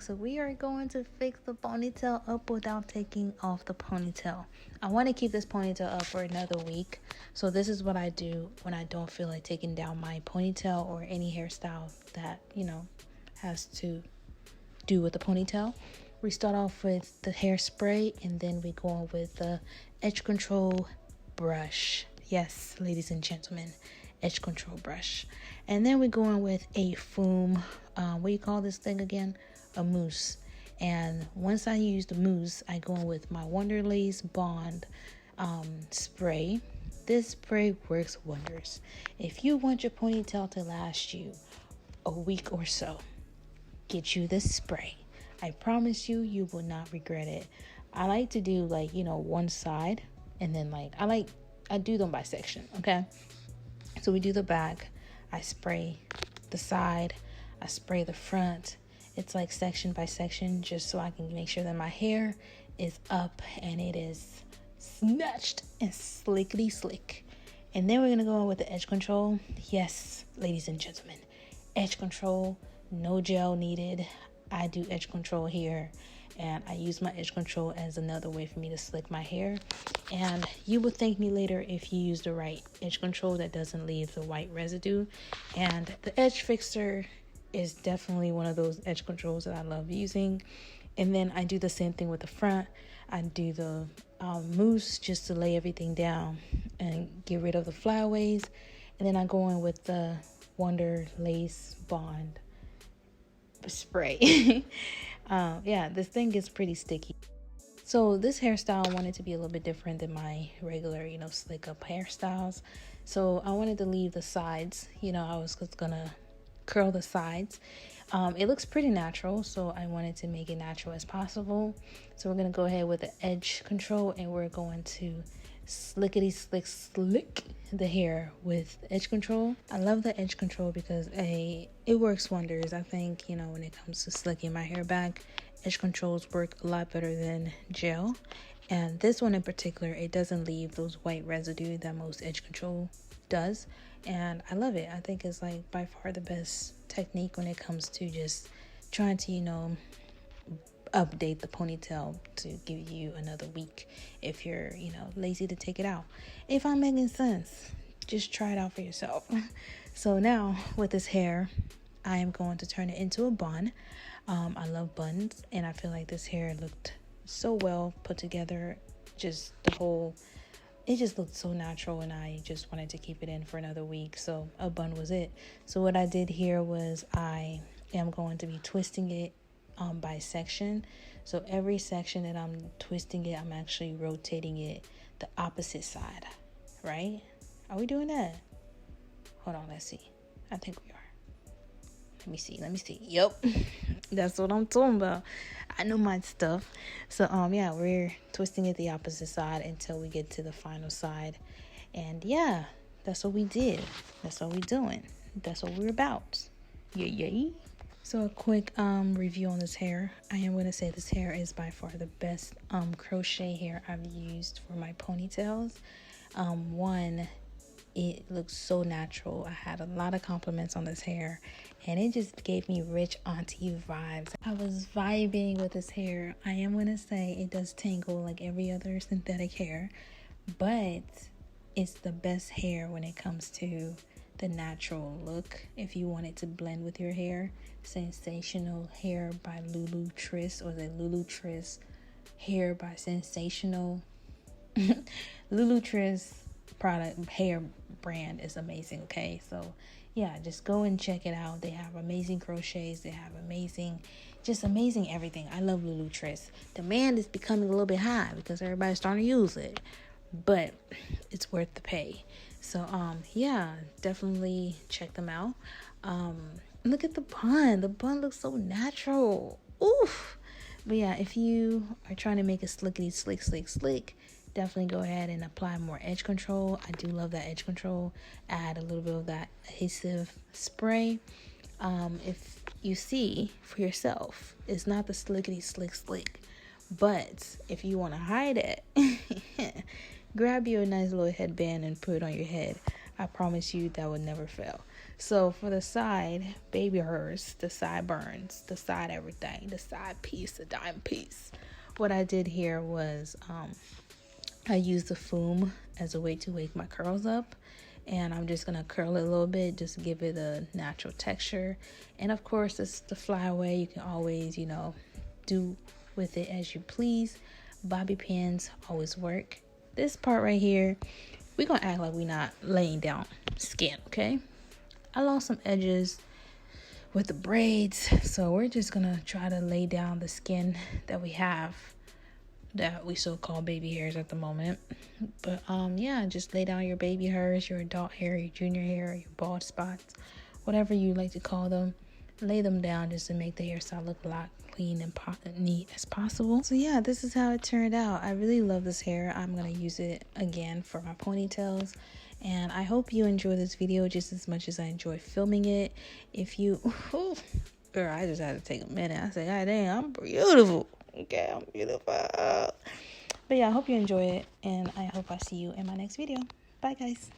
So we are going to fix the ponytail up without taking off the ponytail. I want to keep this ponytail up for another week. So this is what I do when I don't feel like taking down my ponytail or any hairstyle that, has to do with the ponytail. We start off with the hairspray, and then we go on with the edge control brush. Yes, ladies and gentlemen, edge control brush. And then we go on with a foam, what do you call this thing again? A mousse. And once I use the mousse, I go in with my Wonderlace Bond spray. This spray works wonders. If you want your ponytail to last you a week or so, get you this spray. I promise you, you will not regret it. I like to do one side, and then I do them by section, okay? So we do the back, I spray the side, I spray the front. It's like section by section, just so I can make sure that my hair is up and it is snatched and slickety slick. And then we're gonna go on with the edge control. Yes, ladies and gentlemen, edge control, no gel needed. I do edge control here, and I use my edge control as another way for me to slick my hair. And you will thank me later if you use the right edge control that doesn't leave the white residue. And the edge fixer is definitely one of those edge controls that I love using. And then I do the same thing with the front. I do the mousse just to lay everything down and get rid of the flyaways. And then I go in with the Wonderlace Bond spray. This thing gets pretty sticky. So this hairstyle I wanted to be a little bit different than my regular, slick up hairstyles. So I wanted to leave the sides. I was just gonna curl the sides. It looks pretty natural, so I wanted to make it natural as possible. So we're gonna go ahead with the edge control, and we're going to slickety slick the hair with edge control. I love the edge control because it works wonders. I think when it comes to slicking my hair back, edge controls work a lot better than gel. And this one in particular, it doesn't leave those white residue that most edge control does, and I love it. I think it's by far the best technique when it comes to just trying to update the ponytail to give you another week if you're lazy to take it out. If I'm making sense, just try it out for yourself. So now with this hair, I am going to turn it into a bun. I love buns, and I feel like this hair looked so well put together. It just looked so natural, and I just wanted to keep it in for another week, so a bun was it. So what I did here was I am going to be twisting it by section. So every section that I'm twisting it, I'm actually rotating it the opposite side, right? Are we doing that? Hold on, let's see. I think we are. Let me see. Yep. That's what I'm talking about. I know my stuff. So we're twisting it the opposite side until we get to the final side. And that's what we did. That's what we're doing. That's what we're about. Yay. So a quick review on this hair. I am going to say this hair is by far the best crochet hair I've used for my ponytails. One, it looks so natural. I had a lot of compliments on this hair, and it just gave me rich auntie vibes. I was vibing with this hair. I am going to say it does tangle like every other synthetic hair, but it's the best hair when it comes to the natural look. If you want it to blend with your hair, Sensational Hair by Lulu Triss, or the Lulu Triss Hair by Sensational. Lulu Triss product hair brand is amazing. Okay, so just go and check it out. They have amazing crochets, they have amazing everything. I love Lulu Triss. Demand is becoming a little bit high because everybody's starting to use it, but it's worth the pay. So definitely check them out. Look at the bun looks so natural. Oof. But if you are trying to make it slickety slick, definitely go ahead and apply more edge control. I do love that edge control. Add a little bit of that adhesive spray. If you see for yourself, it's not the slickety slick, but if you want to hide it, grab you a nice little headband and put it on your head. I promise you that would never fail. So for the side baby hairs, the sideburns, the side everything, the side piece, the dime piece, what I did here was I used the foam as a way to wake my curls up, and I'm just gonna curl it a little bit just to give it a natural texture. And of course, it's the flyaway. You can always, do with it as you please. Bobby pins always work. This part right here, we're gonna act like we're not laying down skin, okay? I lost some edges with the braids, so we're just gonna try to lay down the skin that we have, that we so-call baby hairs at the moment. But yeah, just lay down your baby hairs, your adult hair, your junior hair, your bald spots, whatever you like to call them. Lay them down just to make the hairstyle look a lot clean and neat as possible. So yeah, this is how it turned out. I really love this hair. I'm gonna use it again for my ponytails, and I hope you enjoy this video just as much as I enjoy filming it. If you girl, I just had to take a minute. I said, God damn, I'm beautiful. Okay, I'm beautiful. But yeah, I hope you enjoy it, and I hope I see you in my next video. Bye guys.